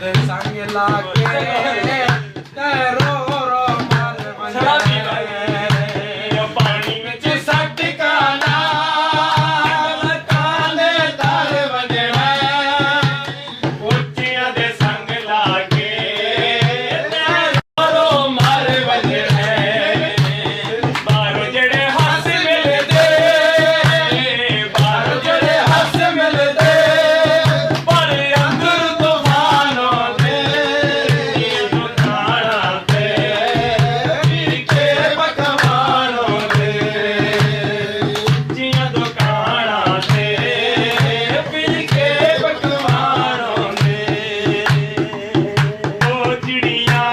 ਦੇ ਸੰਗ ਲਾ ਕੇ ਤੇ ਰੋ ਰੋ ਮਰ ਵੰਜਣੇ ਪਾਣੀ ਵਿੱਚ ਸੱਟ ਕਾਲਾ ਲੱਕਾਂ ਦੇ ਦਰ ਵੰਜਣਾ ਉੱਚਿਆਂ ਦੇ ਸੰਗ ਲਾ ਕੇ ਤੇ ਰੋ ਰੋ ਮਰ ਵੰਜਣੇ ਬਾਹਰੋਂ ਜਿਹੜੇ ਹੱਸ ਮਿਲਦੇ ਬਾਹਰੋਂ ਜਿਹੜੇ ਹੱਸ ਮਿਲਦੇ ਪਰ ਅੰਦਰ ਤੂਫਾਨ ਆਉਂਦੇ ਦੁਕਾਨਾਂ ਤੇ ਫਿਰ ਕੇ ਪਕਵਾਨ ਆਉਂਦੇ ਜੀਆਂ ਦੁਕਾਨਾਂ ਤੇ ਫਿਰ ਕੇ ਪਕਵਾਨ ਆਉਂਦੇ ਉਹ ਚਿੜੀਆਂ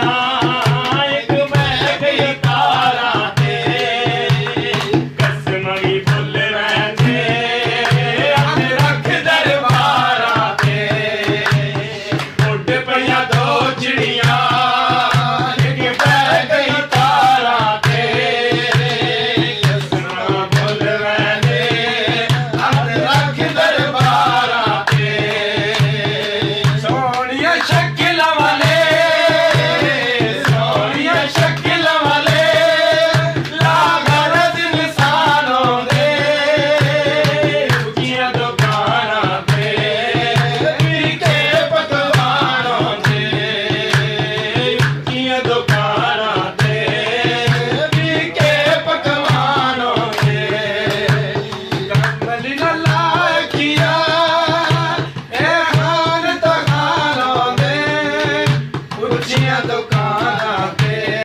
ਇੱਕ ਬਹਿ ਗਈ ਤਾਰਾਂ ਤੇ ਕਸਮ ਵੀ ਭੁੱਲ ਰਹਿੰਦੇ ਹੱਥ ਰੱਖ ਦਰਬਾਰਾਂ ਤੇ ਉੱਡ ਪਈਆਂ ਦੋ ਚਿੜੀਆਂ ਇੱਕ ਬਹਿ ਗਈ ਤਾਰਾਂ ਤੇ ਕਸਮ ਭੁੱਲ ਰਹਿੰਦੇ ਹੱਥ ਰੱਖ ਦਰਬਾਰਾਂ ਤੇ ਸੋਹਣੀਆਂ ਸ਼ੱਕ